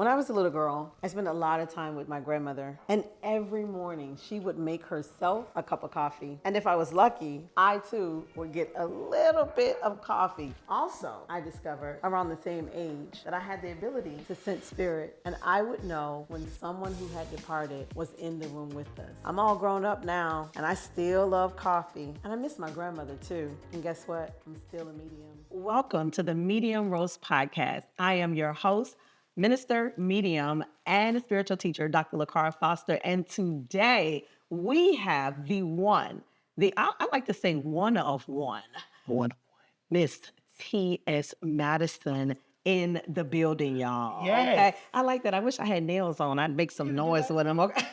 When I was a little girl, I spent a lot of time with my grandmother, and every morning she would make herself a cup of coffee. And if I was lucky, I too would get a little bit of coffee. Also, I discovered around the same age that I had the ability to sense spirit, and I would know when someone who had departed was in the room with us. I'm all grown up now, and I still love coffee, and I miss my grandmother too. And guess what? I'm still a medium. Welcome to the Medium Roast Podcast. I am your host, minister, medium, and spiritual teacher, Dr. Lakara Foster. And today we have I like to say one of one, Miss TS Madison in the building, y'all. Yes. Okay. I like that. I wish I had nails on. I'd make some noise with them. Okay.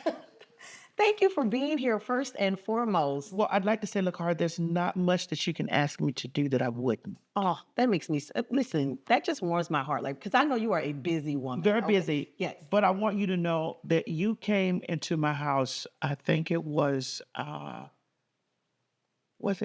Thank you for being here first and foremost. Well, I'd like to say, Lakara, there's not much that you can ask me to do that I wouldn't. Oh, that makes me, listen, that just warms my heart. Like, because I know you are a busy woman. Very busy. Yes. But I want you to know that you came into my house, I think it was it It's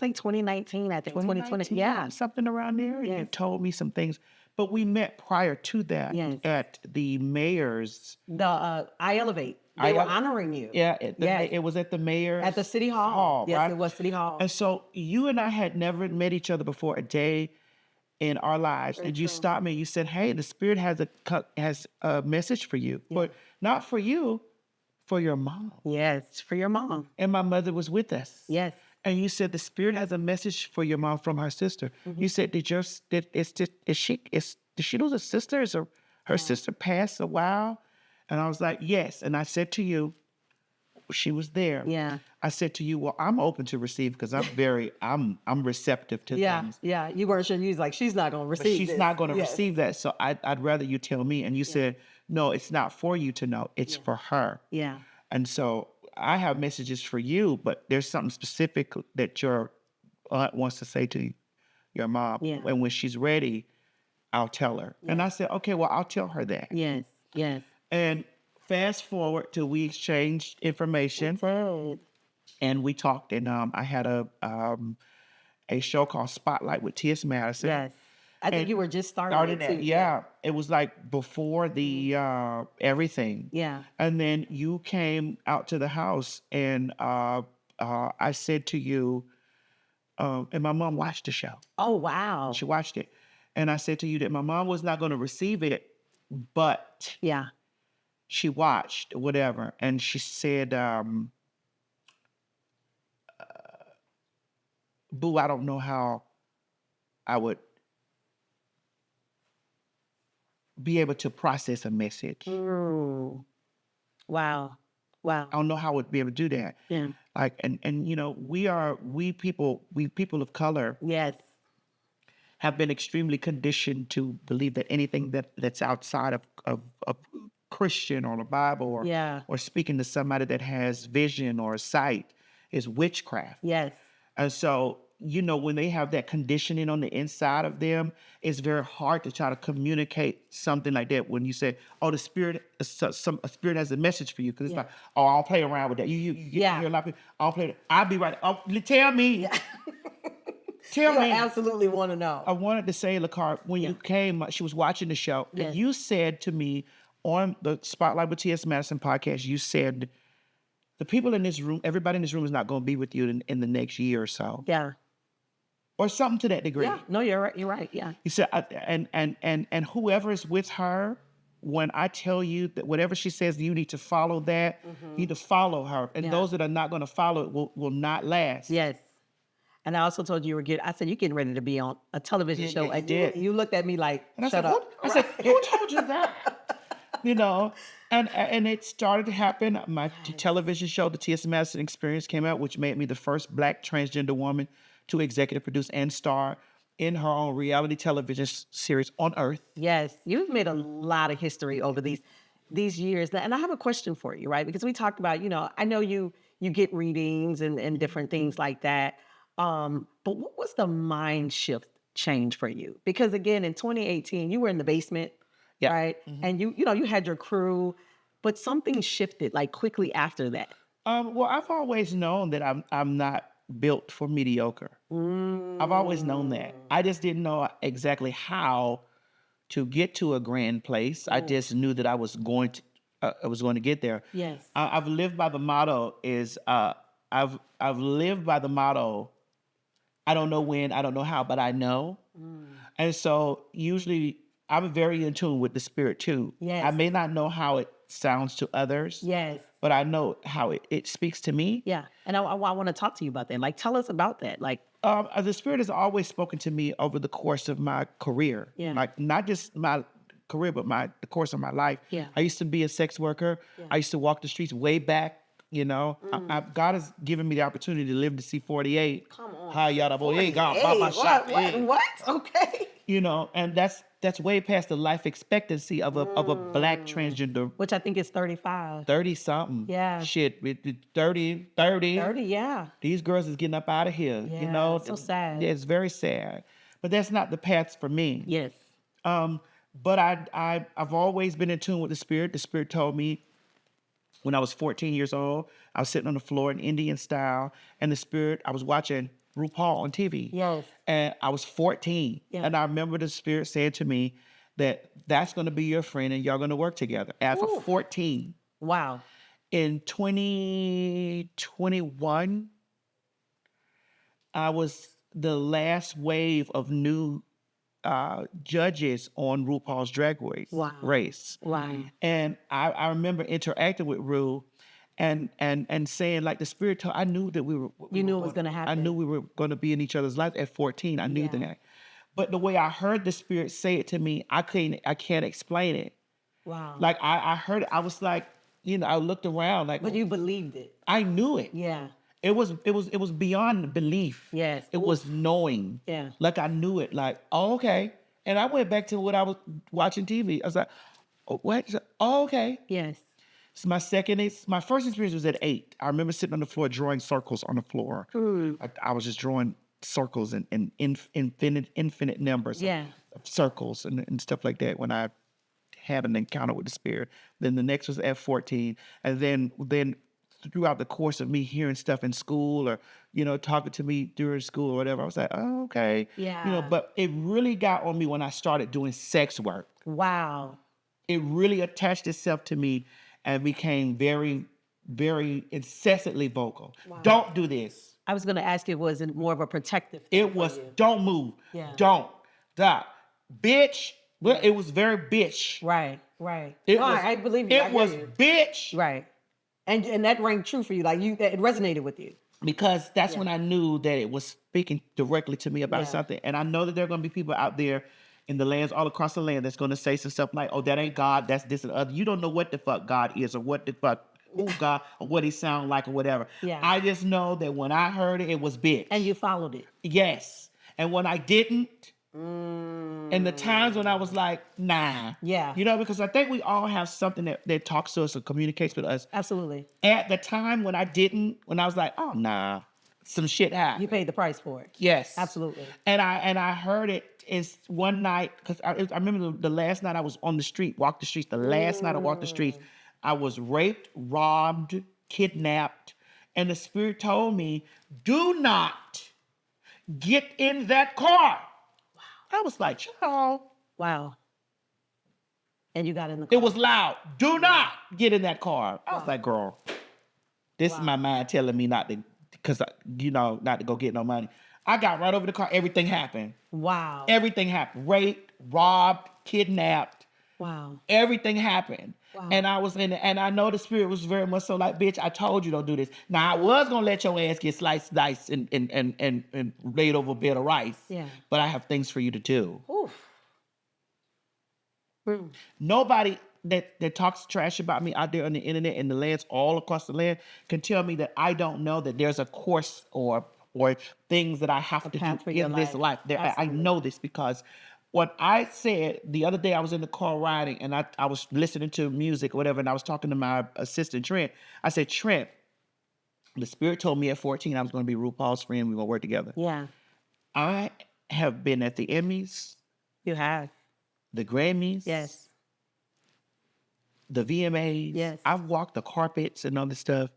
like 2019, I think. 2020. Yeah. something around there. Yes. You told me some things. But we met prior to that Yes. at the mayor's. I Elevate. They were honoring you. Yeah, Yes. it was at the mayor's. At the City Hall. Yes, right? it was City Hall. And so you and I had never met each other before a day in our lives. Very and you true. stopped me and you said, hey, the Spirit has a message for you. But not for you, for your mom. Yes, for your mom. And my mother was with us. Yes. And you said the Spirit has a message for your mom from her sister. Mm-hmm. You said, did she lose a sister? Is her sister passed a while? And I was like, yes. And I said to you, she was there. Yeah. I said to you, well, I'm open to receive because I'm receptive to Yeah. things. Yeah. You weren't sure. You was like, she's not going to But receive she's this. not going to Yes. receive that. So I'd rather you tell me. And you said, no, it's not for you to know. It's for her. Yeah. And so I have messages for you, but there's something specific that your aunt wants to say to your mom. Yeah. And when she's ready, I'll tell her. And I said, okay, well, I'll tell her that. Yes. Yes. And fast forward till we exchanged information and we talked. And I had a show called Spotlight with TS Madison. Yes. I think And you were just starting it too. Yeah, it was like before the everything. Yeah. And then you came out to the house, and I said to you, and my mom watched the show. Oh, wow. She watched it, and I said to you that my mom was not going to receive it, but Yeah. she watched whatever, and she said, "Boo, I don't know how I would be able to process a message. Wow. Wow. I don't know how I would be able to do that." Yeah. Like, and you know, we people of color Yes. have been extremely conditioned to believe that anything that's outside of Christian or the Bible or speaking to somebody that has vision or sight is witchcraft. Yes. And so, you know, when they have that conditioning on the inside of them, it's very hard to try to communicate something like that when you say, "Oh, the Spirit, a Spirit has a message for you," because it's like, "Oh, I don't play around with that." You hear a lot of people, "I don't play that." I'll be right. Oh, tell me, tell You me. absolutely want to know. I wanted to say, Lakara, when you came, she was watching the show, Yes. and you said to me on the Spotlight with T.S. Madison podcast, you said, the people in this room, everybody in this room is not going to be with you in the next year or so. Yeah. Or something to that degree. Yeah. No, you're right. You're right. Yeah. You said, and whoever is with her, when I tell you that whatever she says, you need to follow that, you need to follow her. And those that are not going to follow it will not last. Yes. And I also told you I said, you're getting ready to be on a television show. I did. You looked at me like, And I shut said, up. I said, who told you that? You know, and it started to happen. My television show, the T.S. Madison Experience, came out, which made me the first Black transgender woman to executive produce and star in her own reality television series on Earth. Yes. You've made a lot of history over these years. And I have a question for you, right? Because we talked about, you know, I know you get readings and different things like that. But what was the mind shift change for you? Because again, in 2018, you were in the basement, right? Mm-hmm. And you had your crew, but something shifted like quickly after that. Well, I've always known that I'm not built for mediocre. I've always known that. I just didn't know exactly how to get to a grand place. I just knew that I was going to get there. Yes. I've lived by the motto is I've lived by the motto, I don't know when, I don't know how, but I know. And so usually I'm very in tune with the spirit too. Yes. I may not know how it sounds to others. Yes. But I know how it speaks to me. Yeah. And I want to talk to you about that. Like, tell us about that. Like, The spirit has always spoken to me over the course of my career. Yeah. Like not just my career, but the course of my life. Yeah. I used to be a sex worker. Yeah. I used to walk the streets way back. You know, God has given me the opportunity to live to see 48. Come on. Hi, yada boy. Hey, what? Okay. You know, and that's way past the life expectancy of a black transgender which I think is 35. 30 something. Yeah. Shit, 30. 30, yeah. These girls is getting up out of here. Yeah, You know, so sad. Yeah, it's very sad. But that's not the path for me. Yes. But I've always been in tune with the spirit. The spirit told me when I was 14 years old, I was sitting on the floor in Indian style, and the spirit, I was watching RuPaul on TV. Yes. And I was 14. Yeah. And I remember the spirit saying to me that that's going to be your friend and y'all going to work together. As of 14. Wow. In 2021, I was the last wave of new judges on RuPaul's Drag Race. Wow. And I remember interacting with Ru and saying, like, the spirit told, I knew that we were. You knew it was gonna happen. I knew we were going to be in each other's lives at 14. I knew Yeah. that. But the way I heard the spirit say it to me, I can't explain it. Wow. Like I heard it, I was like, you know, I looked around like, But you believed it. I knew it. Yeah. It was beyond belief. Yes. It was knowing. Yeah. Like I knew it. Like, oh, okay. And I went back to what I was watching TV. I was like, oh, what? Oh, okay. Yes. So my first experience was at 8. I remember sitting on the floor drawing circles on the floor. I was just drawing circles and infinite numbers Yeah. of circles and stuff like that when I had an encounter with the spirit. Then the next was at 14. And then throughout the course of me hearing stuff in school or, you know, talking to me during school or whatever, I was like, oh, okay. Yeah. You know, but it really got on me when I started doing sex work. Wow. It really attached itself to me and became very, very incessantly vocal. Wow. Don't do this. I was going to ask you, was it more of a protective thing It for was, you? don't move. Yeah. Don't. Stop. Bitch. Well, it was very bitch. Right, right. It No, was, I believe you. I It hear was you. bitch. Right. And that rang true for you. Like it resonated with you. Because that's when I knew that it was speaking directly to me about Yeah. something. And I know that there are going to be people out there in the lands all across the land that's going to say some stuff like, oh, that ain't God, that's this and other. You don't know what the fuck God is or what the fuck, who God, or what he sound like or whatever. Yeah. I just know that when I heard it, it was bitch. And you followed it. Yes. And when I didn't, and the times when I was like, nah. Yeah. You know, because I think we all have something that talks to us or communicates with us. Absolutely. At the time when I didn't, when I was like, oh, nah, some shit happened. You paid the price for it. Yes. Absolutely. And I heard it is one night, because I remember the last night I was on the street, walked the streets, the last night I walked the streets, I was raped, robbed, kidnapped, and the spirit told me, do not get in that car. Wow. I was like, oh. Wow. And you got in the car. It was loud. Do not get in that car. I was like, girl, this is my mind telling me not to, because, you know, not to go get no money. I got right over the car. Everything happened. Wow. Everything happened. Raped, robbed, kidnapped. Wow. Everything happened. Wow. And I was in it, and I know the spirit was very much so like, bitch, I told you don't do this. Now I was gonna let your ass get sliced, diced, and laid over a bed of rice. Yeah. But I have things for you to do. Oof. Mm. Nobody that talks trash about me out there on the internet and the lands all across the land can tell me that I don't know that there's a course or things that I have to path do for your in this life. I Absolutely. know this because what I said the other day, I was in the car riding and I was listening to music or whatever, and I was talking to my assistant, Trent. I said, Trent, the spirit told me at 14 I was going to be RuPaul's friend. We were going to work together. Yeah. I have been at the Emmys, You have. the Grammys, Yes. the VMAs. Yes. I've walked the carpets and other stuff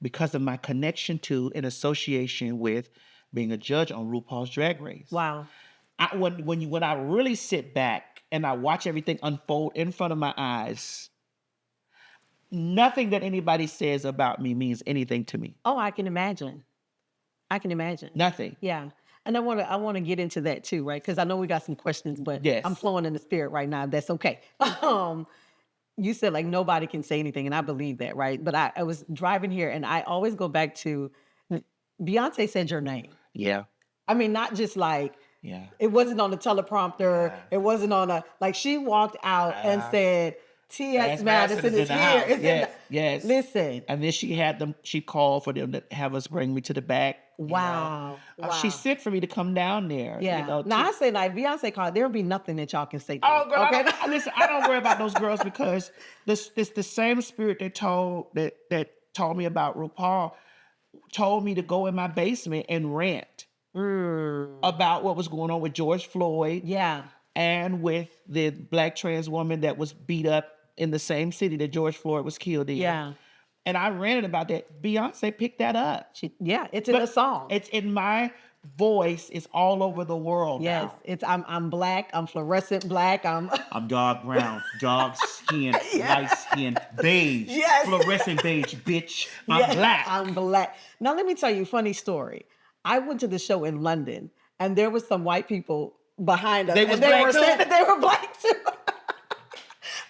because of my connection to and association with being a judge on RuPaul's Drag Race. Wow. When I really sit back and I watch everything unfold in front of my eyes, nothing that anybody says about me means anything to me. Oh, I can imagine. I can imagine. Nothing. Yeah. And I want to get into that too, right? Because I know we got some questions, but Yes. I'm flowing in the spirit right now. That's okay. You said like nobody can say anything, and I believe that, right? But I was driving here, and I always go back to Beyonce said your name. Yeah. I mean, not just like Yeah. it wasn't on the teleprompter. Yeah. It wasn't on a like she walked out and said, "TS Madison is in the here." house. It's in Yes. the- Yes. Listen. And then she had them. She called for them to have us bring me to the back. you know. Wow. She sent for me to come down there. Yeah. You know, Now I say like Beyonce called, there will be nothing that y'all can say. To Oh, me, girl, okay. listen, I don't worry about those girls because this the same spirit that told me about RuPaul told me to go in my basement and rant about what was going on with George Floyd Yeah. and with the black trans woman that was beat up in the same city that George Floyd was killed in. Yeah. And I ranted about that. Beyonce picked that up. It's in the song. It's in my voice. It's all over the world. Yes. now. It's I'm black. I'm fluorescent black. I'm dark brown, dark skin, light skin, beige, Yes. fluorescent beige, bitch. I'm Yeah, black. I'm black. Now let me tell you a funny story. I went to the show in London, and there was some white people behind us. They and was they black were too? saying that they were black too.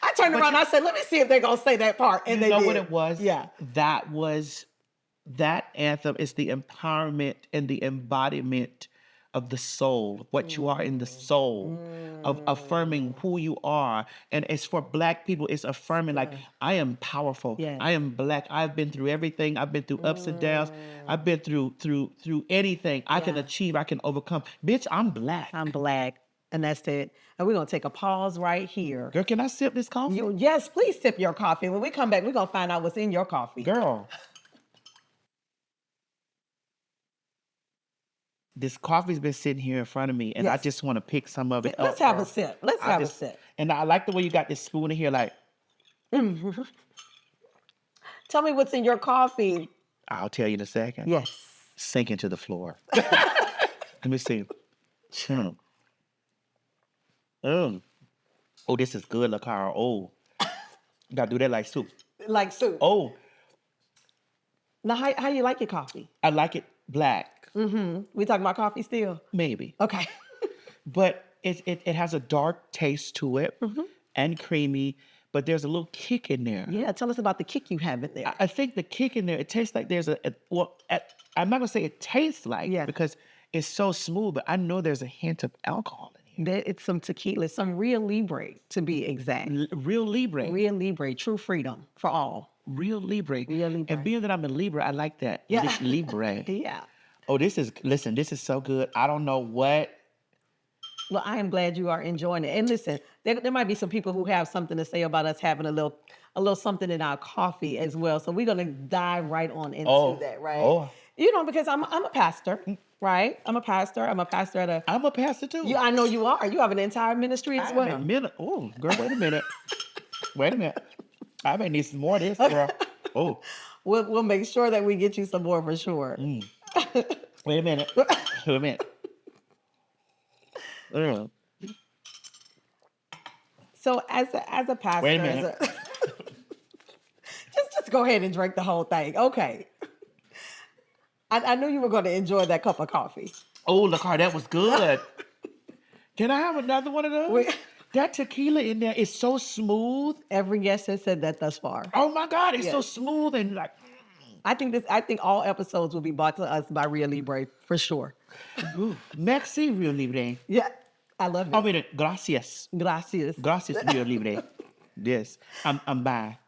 I turned around and I said, let me see if they're gonna say that part. And You they know did. what it was? Yeah. That anthem is the empowerment and the embodiment of the soul, what you are in the soul, of affirming who you are. And it's for black people, it's affirming like, I am powerful. Yes. I am black. I've been through everything. I've been through ups and downs. I've been through anything. I can Yeah. achieve, I can overcome. Bitch, I'm black. I'm black. And that's it. And we're gonna take a pause right here. Girl, can I sip this coffee? Yes, please sip your coffee. When we come back, we're gonna find out what's in your coffee. Girl. This coffee's been sitting here in front of me, and I Yes. just want to pick some of it Let's up. have girl. a sip. Let's I have just- a sip. And I like the way you got this spoon in here, like, Tell me what's in your coffee. I'll tell you in a second. Yes. Sink into the floor. Let me see. Oh, this is good, Lakara. Oh, you gotta do that like soup. Like soup. Oh, Now, how you like your coffee? I like it black, We talking about coffee still? maybe. Okay. But it has a dark taste to it and creamy, but there's a little kick in there. Yeah, tell us about the kick you have in there. I think the kick in there, it tastes like there's I'm not gonna say it tastes like Yeah. because it's so smooth, but I know there's a hint of alcohol in here. It's some tequila, some Real Libre to be exact. Real Libre. Real Libre, true freedom for all. Real Libre. Real Libre. And being that I'm a Libra, I like that. Yeah. Libre. Yeah. Oh, this is so good. I don't know what. Well, I am glad you are enjoying it. And listen, there might be some people who have something to say about us having a little something in our coffee as well. So we're gonna dive right on into that, right? Oh. You know, because I'm a pastor, right? I'm a pastor. I'm a pastor at a. I'm a pastor too. I know you are. You have an entire ministry as well. Oh, girl, wait a minute. Wait a minute. I may need some more of this, girl. Oh, We'll make sure that we get you some more for sure. wait a minute. Wait a minute. So as a pastor, Wait a minute. just go ahead and drink the whole thing. Okay. I knew you were going to enjoy that cup of coffee. Oh, Lakar, that was good. Can I have another one of those? Wait. That tequila in there is so smooth. Every guest has said that thus far. Oh my God, it's so Yes. smooth and like. I think all episodes will be brought to us by Real Libre for sure. Ooh, merci, Real Libre. Yeah, I love it. I mean, gracias. Gracias. Gracias, Real Libre. Yes, I'm by.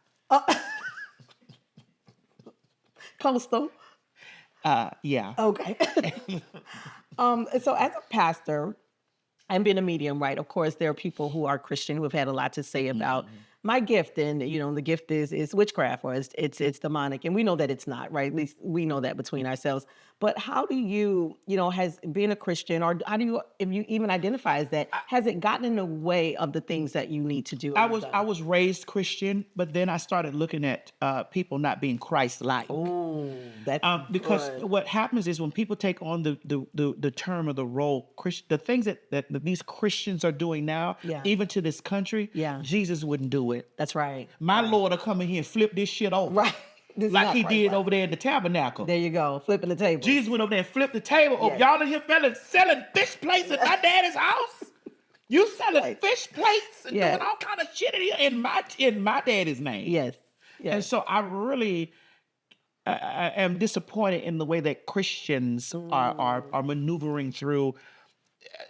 Coastal. Yeah. Okay. So as a pastor and being a medium, right? Of course, there are people who are Christian who have had a lot to say about my gift, and the gift is witchcraft or it's demonic, and we know that it's not, right? At least we know that between ourselves. But how do you, has being a Christian, or how do you, if you even identify as that, has it gotten in the way of the things that you need to do? or I you've was done? I was raised Christian, but then I started looking at people not being Christ-like. Oh, that's Because good. what happens is when people take on the term or the role, the things that these Christians are doing now, Yeah. even to this country, Yeah. Jesus wouldn't do it. That's right. My Right. Lord will come in here and flip this shit over. Right. This is Like not he did Christ-like. over there in the tabernacle. There you go, flipping the table. Jesus went over there and flipped the table over. Yes. Y'all in here fellas selling fish plates at my daddy's house? You selling fish plates and Yes. doing all kind of shit in my daddy's name. Yes. Yes. And so I really I am disappointed in the way that Christians are maneuvering through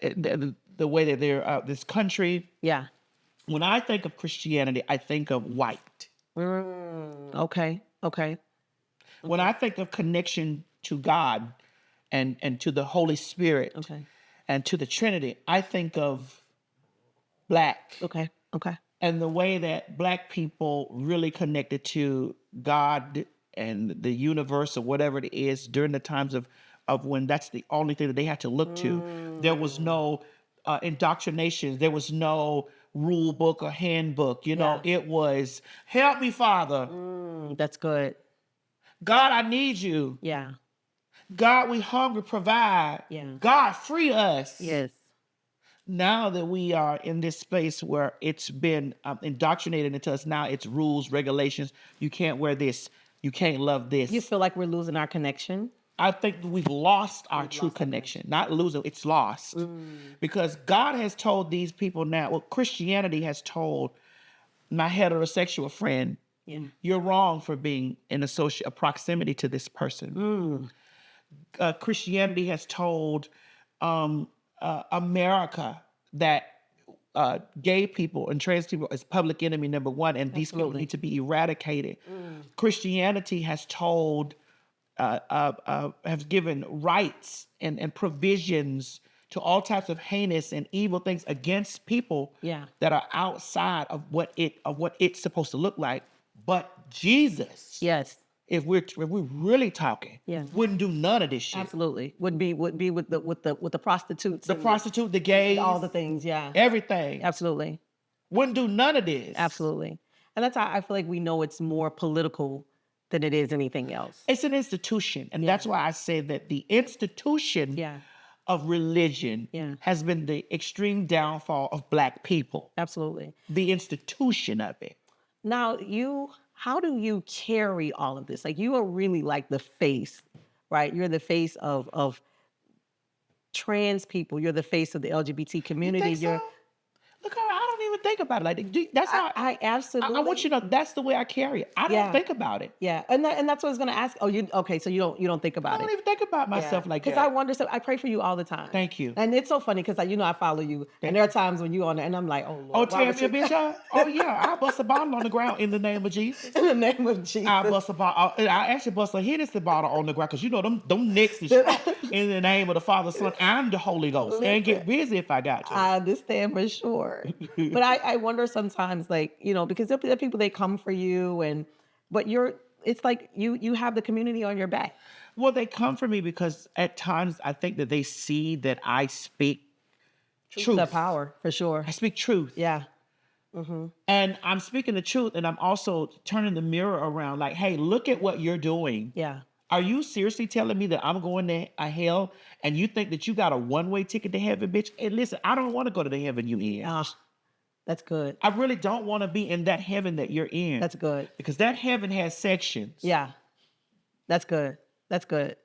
the way that they're this country. Yeah. When I think of Christianity, I think of white. Okay. Okay. When I think of connection to God and to the Holy Spirit Okay. and to the Trinity, I think of black. Okay. Okay. And the way that black people really connected to God and the universe or whatever it is during the times of when that's the only thing that they had to look to. There was no indoctrination. There was no rule book or handbook. You know, it was, help me, Father. That's good. God, I need you. Yeah. God, we hungry, provide. Yeah. God, free us. Yes. Now that we are in this space where it's been indoctrinated into us, now it's rules, regulations. You can't wear this. You can't love this. You feel like we're losing our connection? I think we've lost our true connection. Not losing, it's lost. Because God has told these people now, well, Christianity has told my heterosexual friend, you're wrong for being in a proximity to this person. Christianity has told America that gay people and trans people is public enemy number one, and these people need to be eradicated. Christianity has told, have given rights and provisions to all types of heinous and evil things against people that are outside of what it's supposed to look like. But Jesus, Yes. if we're really talking, wouldn't do none of this shit. Absolutely. Would be with the prostitutes. The and prostitute, the gays, all the things, yeah. everything. Absolutely. Wouldn't do none of this. Absolutely. And that's how I feel like we know it's more political than it is anything else. It's an institution. And that's why I say that the institution of religion has been the extreme downfall of Black people. Absolutely. The institution of it. Now, how do you carry all of this? Like, you are really like the face, right? You're the face of trans people. You're the face of the LGBT community. You think so? Look, I don't even think about it like that. That's how I absolutely. I want you to know that's the way I carry it. I don't think about it. Yeah, and that's what I was going to ask. Oh, okay? So you don't think about it? I don't even think about myself like that. Because I wonder. So I pray for you all the time. Thank you. And it's so funny because I follow you, and there are times when you on there, and I'm like, oh Lord. Oh, tear me a bitch up. Oh yeah, I bust a bottle on the ground in the name of Jesus. In the name of Jesus. I bust a bottle. I actually bust a Hennessy bottle on the ground because you know them nicks and shit. In the name of the Father, Son, and the Holy Ghost. And get busy if I got to. I understand for sure. But I wonder sometimes, like, because there are people, they come for you, but it's like you have the community on your back. Well, they come for me because at times I think that they see that I speak truth. The power, for sure. I speak truth. Yeah. And I'm speaking the truth, and I'm also turning the mirror around like, hey, look at what you're doing. Yeah. Are you seriously telling me that I'm going to hell and you think that you got a one-way ticket to heaven, bitch? And listen, I don't want to go to the heaven you in. That's good. I really don't want to be in that heaven that you're in. That's good. Because that heaven has sections. Yeah. That's good. That's good.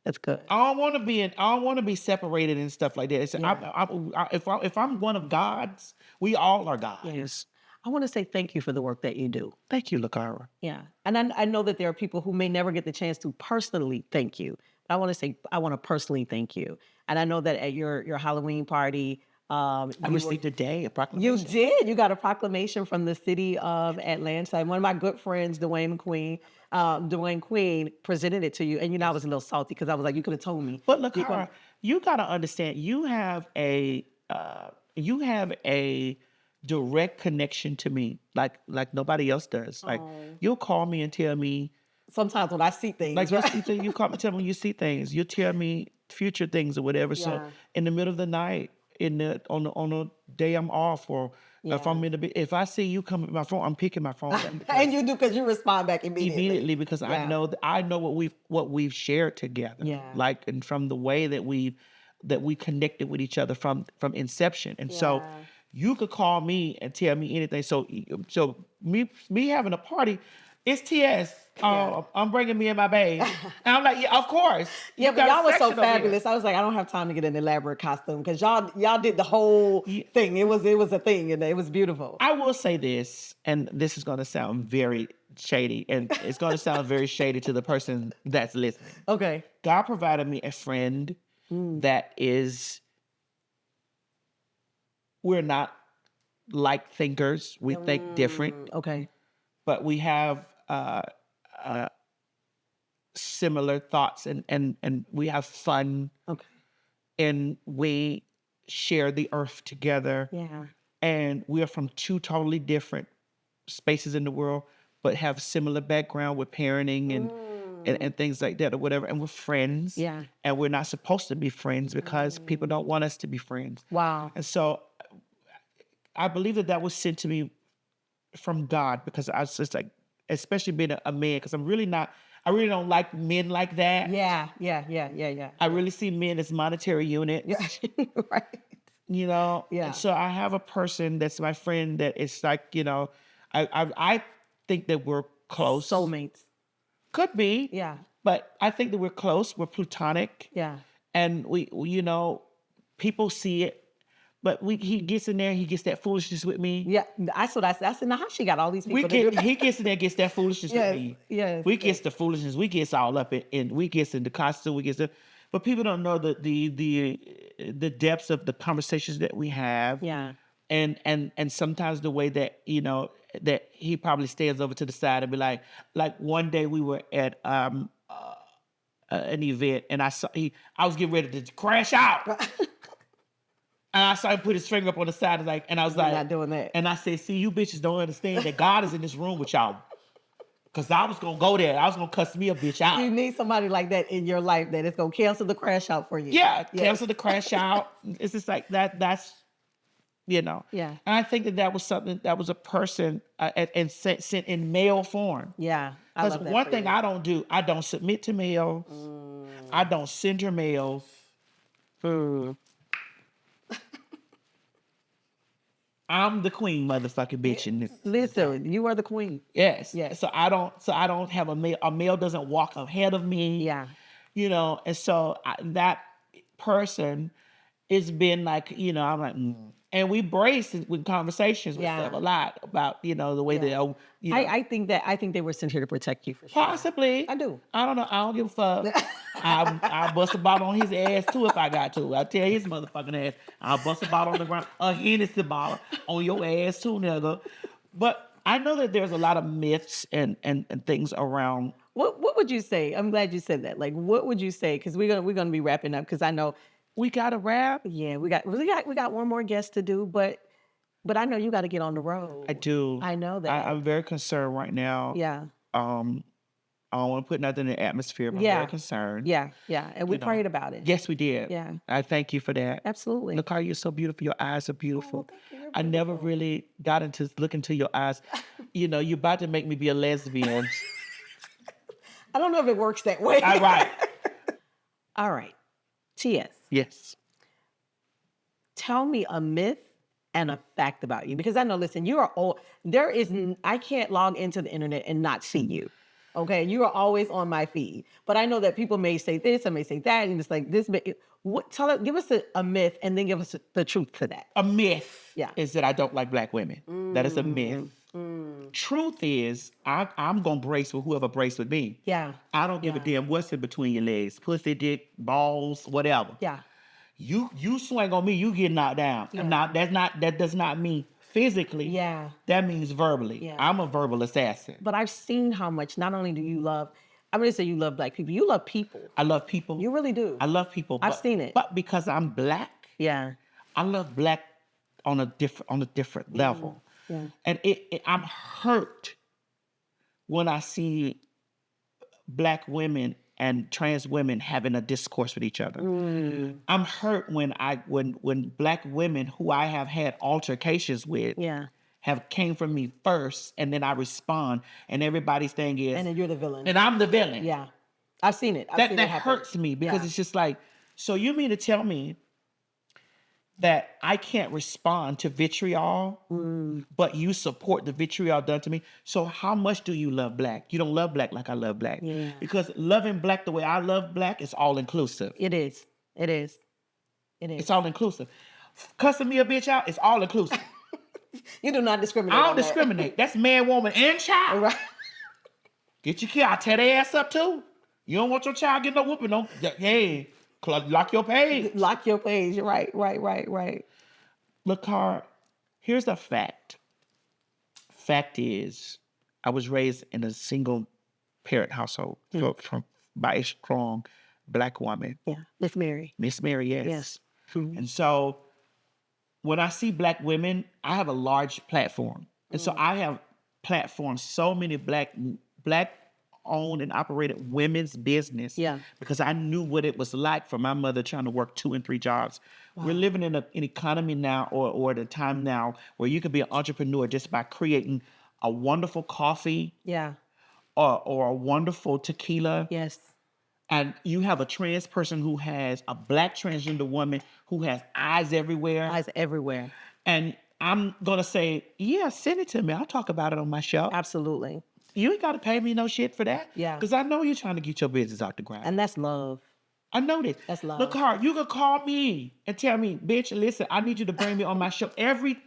That's good. I don't want to be separated and stuff like that. It's, if I'm one of God's, we all are God's. Yes. I want to say thank you for the work that you do. Thank you, Lakara. Yeah. And I know that there are people who may never get the chance to personally thank you. I want to personally thank you. And I know that at your Halloween party, I received a proclamation. You did. You got a proclamation from the city of Atlanta. And one of my good friends, Dwayne Queen, presented it to you. And I was a little salty because I was like, you could have told me. But Lakara, you got to understand, you have a direct connection to me like nobody else does. Like, you'll call me and tell me sometimes when I see things. Like you right? see things, you call me, tell me when you see things. You tell me future things or whatever. So Yeah. in the middle of the night, on a day I'm off, or if Yeah. I'm if I see you come at my phone, I'm picking my phone up And you do because you respond back immediately. because Yeah. I know what we've shared together. Yeah. Like, and from the way that we connected with each other from inception. And so Yeah. you could call me and tell me anything. So me having a party, it's TS. Yeah. I'm bringing me and my babe. And I'm like, yeah, of course. Yeah, You but got a y'all were so section over here. fabulous. I was like, I don't have time to get an elaborate costume because y'all did the whole thing. It was a thing, and it was beautiful. I will say this, and this is going to sound very shady, and it's going to sound very shady to the person that's listening. Okay. God provided me a friend that is, we're not like thinkers. We think different, Okay. but we have similar thoughts, and we have fun, Okay. and we share the earth together. Yeah. And we are from two totally different spaces in the world, but have similar background with parenting and things like that or whatever. And we're friends. Yeah. And we're not supposed to be friends because people don't want us to be friends. Wow. And so I believe that was sent to me from God, because I was just like, especially being a man, because I really don't like men like that. Yeah. I really see men as monetary units. Yeah. Right. You know? Yeah. And so I have a person that's my friend that is like, you know, I think that we're close. Soulmates. Could be. Yeah. But I think that we're close. We're platonic. Yeah. And we you know, people see it. But he gets in there, he gets that foolishness with me. Yeah. I said, now how she got all these people He gets in there, gets that foolishness Yes, with me. yes, We gets the foolishness. We gets all up in we gets in the costume. But people don't know the depths of the conversations that we have. Yeah. And sometimes the way that, you know, that he probably stands over to the side and be like one day we were at an event, and I was getting ready to crash out. And I saw him put his finger up on the side, and I was like, not doing that. And I said, see, you bitches don't understand that God is in this room with y'all. Because I was going to go there. I was going to cuss me a bitch out. You need somebody like that in your life that is going to cancel the crash out for you. Yeah, Yes. cancel the crash out. It's just like that's, you know. Yeah. And I think that was something, that was a person and sent in mail form. Yeah. I Because love that one for thing you. I don't do, I don't submit to mails. I don't send your mails. I'm the queen, motherfucking bitch in this. Listen, you are the queen. Yes. Yes. So I don't have a mail. A mail doesn't walk ahead of me. Yeah. You know, and so that person has been like, you know, I'm like, and we brace with conversations with Yeah. stuff a lot about, you know, the way that, you know, I think they were sent here to protect you for sure. possibly. I do. I don't know. I don't give a fuck. I'll bust a bottle on his ass too if I got to. I'll tear his motherfucking ass. I'll bust a bottle on the ground. A Hennessy bottle on your ass too, nigga. But I know that there's a lot of myths and things around. What would you say? I'm glad you said that. Like, what would you say? Because we're gonna be wrapping up. Because I know We got to rap. yeah, we got one more guest to do, but I know you got to get on the road. I do. I know that. I'm very concerned right now. Yeah. I don't want to put nothing in the atmosphere, but I'm very concerned. Yeah. And we You know. prayed about it. Yes, we did. Yeah. I thank you for that. Absolutely. Lakara, you're so beautiful. Your eyes are beautiful. thank you. You're I never really got into look into your eyes. You know, you're about to make me be a lesbian. I don't know if it works that way. All right. All right. TS, Yes. tell me a myth and a fact about you. Because I know, listen, you are old. I can't log into the internet and not see you. Okay. You are always on my feed. But I know that people may say this, I may say that, and it's like this. Give us a myth and then give us the truth to that. A myth Yeah. is that I don't like black women. That is a myth. Truth is, I'm going to brace with whoever brace with me. Yeah. I don't give a damn what's in between your legs. Pussy, dick, balls, whatever. Yeah. You swing on me, you get knocked down. Yeah. Now that does not mean physically. Yeah. That means verbally. Yeah. I'm a verbal assassin. But I've seen how much not only do you love, I'm going to say you love black people, you love people. I love people. You really do. I love people. I've seen it. But because I'm black, Yeah. I love black on a different level. Yeah. And I'm hurt when I see Black women and trans women having a discourse with each other. I'm hurt when Black women who I have had altercations with Yeah. have came from me first, and then I respond, and everybody's thing is, And then you're the villain. and I'm the villain. Yeah. I've seen it. I've That seen that it happen. hurts me because Yeah. it's just like, so you mean to tell me that I can't respond to vitriol, but you support the vitriol done to me? So how much do you love Black? You don't love Black like I love Black. Yeah. Because loving Black the way I love Black is all inclusive. It is. It is. It is. It's all inclusive. Cussing me a bitch out, it's all inclusive. You do not discriminate. I don't on that. discriminate. That's man, woman, and child. Right. Get your kid. I tear their ass up too. You don't want your child getting no whooping. Don't. Hey, lock your page. Lock your page. Right. Lakara, here's the fact. Fact is, I was raised in a single parent household by a strong Black woman. Yeah. Miss Mary. Miss Mary, yes. Yes. And so when I see Black women, I have a large platform. And so I have platformed so many Black owned and operated women's business. Yeah. Because I knew what it was like for my mother trying to work 2 and 3 jobs. We're living in an economy now or at a time now where you can be an entrepreneur just by creating a wonderful coffee Yeah. or a wonderful tequila. Yes. And you have a trans person who has a Black transgender woman who has eyes everywhere. Eyes everywhere. And I'm going to say, yeah, send it to me. I'll talk about it on my show. Absolutely. You ain't got to pay me no shit for that. Yeah. Because I know you're trying to get your business out the ground. And that's love. I know this. That's love. Look, Hart, you can call me and tell me, bitch, listen, I need you to bring me on my show. Every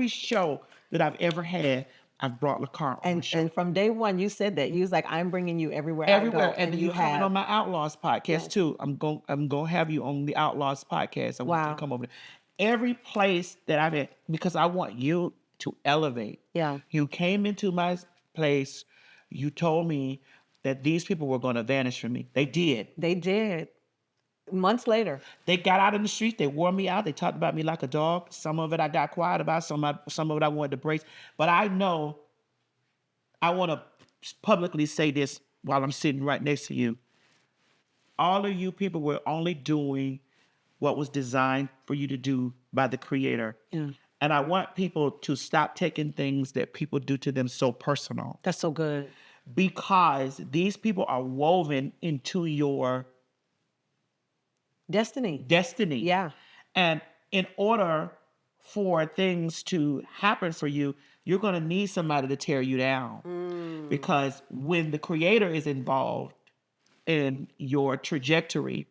show that I've ever had, I've brought Lakara on my show. And from day one, you said that. You was like, I'm bringing you everywhere. Everywhere. I go. And you coming on my Outlaws podcast too. I'm going to have you on the Outlaws podcast. I want you to come over there. Every place that I've been, because I want you to elevate. Yeah. You came into my place. You told me that these people were going to vanish from me. They did. They did. Months later. They got out in the street. They wore me out. They talked about me like a dog. Some of it I got quiet about. Some of it I wanted to brace. But I know I want to publicly say this while I'm sitting right next to you. All of you people were only doing what was designed for you to do by the Creator. Yeah. And I want people to stop taking things that people do to them so personal. That's so good. Because these people are woven into your destiny. Yeah. And in order for things to happen for you, you're going to need somebody to tear you down. Because when the Creator is involved in your trajectory,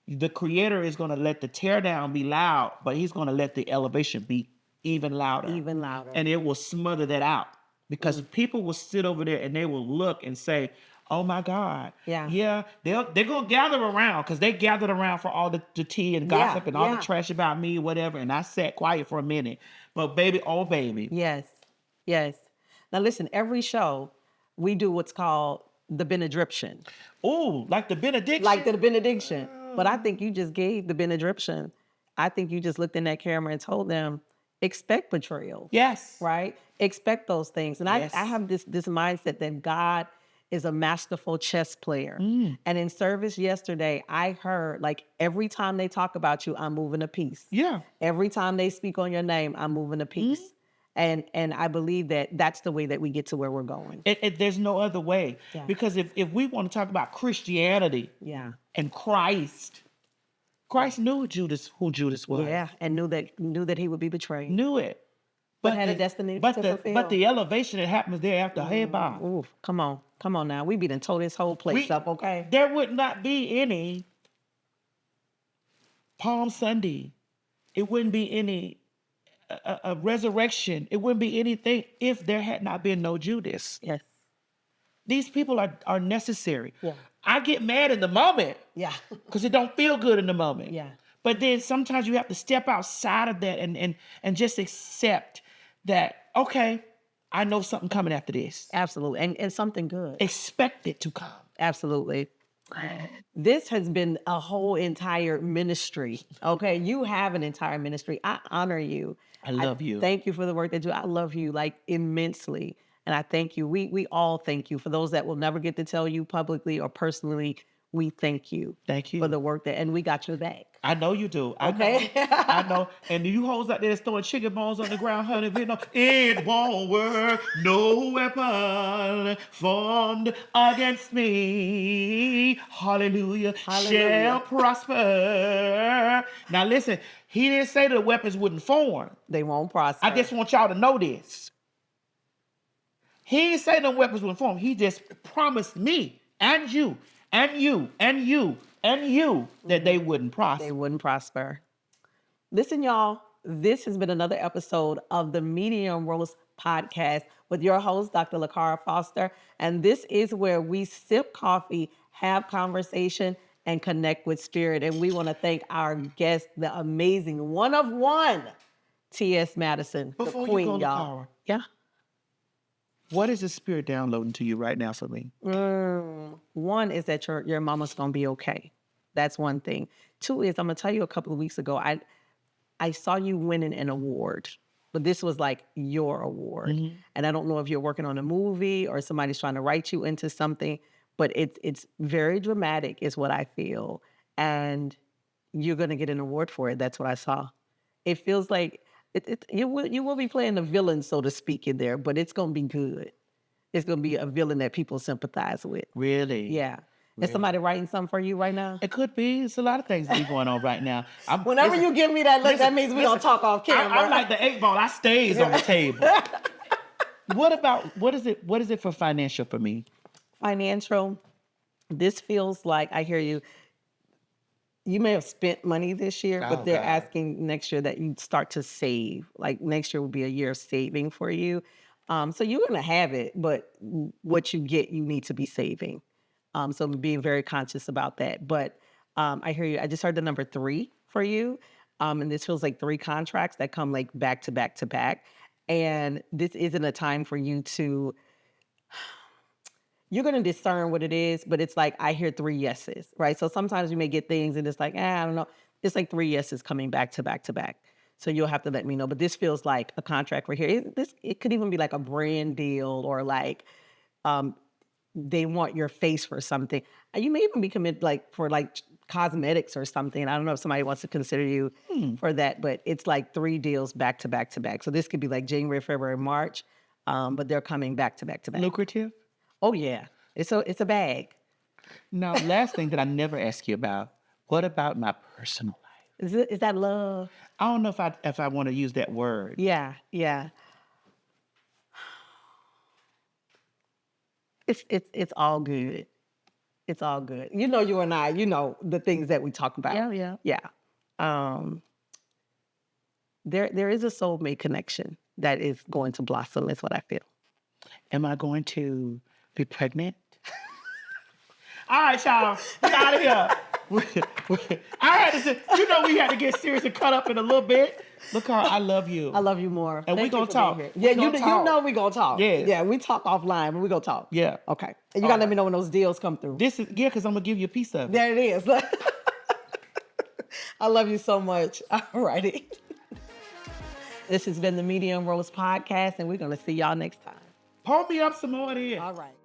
the Creator is going to let the tear down be loud, but He's going to let the elevation be even louder. Even louder. And it will smother that out. Because people will sit over there and they will look and say, oh my God. Yeah. They're going to gather around because they gathered around for all the tea and gossip and all the trash about me, whatever. And I sat quiet for a minute. But baby, oh baby. Yes. Now listen, every show we do what's called the benediction. Oh, like the benediction? Like the benediction. But I think you just gave the benediction. I think you just looked in that camera and told them, expect betrayal. Yes. Right? Expect those things. And Yes. I have this mindset that God is a masterful chess player. And in service yesterday, I heard like every time they talk about you, I'm moving a piece. Yeah. Every time they speak on your name, I'm moving a piece. And I believe that that's the way that we get to where we're going. There's no other way. Yeah. Because if we want to talk about Christianity and Christ knew who Judas was. Yeah, and knew that he would be betrayed. Knew it. But had a destiny to fulfill. But the elevation that happens there after hey bow. Ooh, come on now. We be done tore this whole place up, okay? There would not be any Palm Sunday. It wouldn't be any a resurrection. It wouldn't be anything if there had not been no Judas. Yes. These people are necessary. Yeah. I get mad in the moment. Yeah. Because it don't feel good in the moment. Yeah. But then sometimes you have to step outside of that and just accept that, okay, I know something coming after this. Absolutely. And something good. Expect it to come. Absolutely. This has been a whole entire ministry. Okay. You have an entire ministry. I honor you. I love you. Thank you for the work that you do. I love you like immensely. And I thank you. We all thank you. For those that will never get to tell you publicly or personally, we thank you. Thank you. For the work and we got your back. I know you do. Okay. I know. And you hoes out there that's throwing chicken bones on the ground, honey, it won't work. No weapon formed against me. Hallelujah. Shall prosper. Now listen, he didn't say the weapons wouldn't form. They won't prosper. I just want y'all to know this. He didn't say the weapons wouldn't form. He just promised me and you and you and you and you that they wouldn't prosper. They wouldn't prosper. Listen, y'all, this has been another episode of the Medium Roast Podcast with your host, Dr. Lakara Foster. And this is where we sip coffee, have conversation, and connect with spirit. And we want to thank our guest, the amazing one of one, TS Madison, Before the queen, you go, y'all. Lakara, Yeah. what is the spirit downloading to you right now for me? One is that your mama's gonna be okay. That's one thing. Two is I'm gonna tell you a couple of weeks ago, I saw you winning an award, but this was like your award. Mm-hmm. And I don't know if you're working on a movie or somebody's trying to write you into something, but it's very dramatic is what I feel. And you're gonna get an award for it. That's what I saw. It feels like you will be playing a villain, so to speak, in there, but it's gonna be good. It's gonna be a villain that people sympathize with. Really? Yeah. Is somebody writing something for you right now? It could be. It's a lot of things that be going on right now. Whenever you give me that look, that means we're gonna talk off camera. I'm like the 8 ball. I stays on the table. What is it for financial for me? Financial. This feels like, I hear you. You may have spent money this year, but they're asking next year that you start to save. Like next year will be a year of saving for you. So you're gonna have it, but what you get, you need to be saving. So being very conscious about that. But I hear you. I just heard the number 3 for you. And this feels like 3 contracts that come like back to back to back. And this isn't a time for you to, you're going to discern what it is, but it's like, I hear 3 yeses, right? So sometimes you may get things and it's like, I don't know. It's like 3 yeses coming back to back to back. So you'll have to let me know. But this feels like a contract right here. It could even be like a brand deal or like, they want your face for something. You may even be committed like for like cosmetics or something. I don't know if somebody wants to consider you for that, but it's like 3 deals back to back to back. So this could be like January, February, March, but they're coming back to back to back. Lucrative? Oh yeah, it's a bag. Now, last thing that I never ask you about. What about my personal life? Is that love? I don't know if I want to use that word. Yeah. It's all good. It's all good. You know, you and I, you know the things that we talk about. Yeah. There is a soulmate connection that is going to blossom, is what I feel. Am I going to be pregnant? All right, y'all. Get out of here. I had to say, we had to get serious and cut up in a little bit. Look, Carl, I love you. I love you more. And we're going to talk. Yeah, you know we're going to talk. Yes. Yeah, we talk offline, but we're going to talk. Yeah. Okay. And you got to let me know when those deals come through. Because I'm going to give you a piece of it. There it is. I love you so much. All righty. This has been the Medium Roast Podcast, and we're going to see y'all next time. Pour me up some more of this. All right.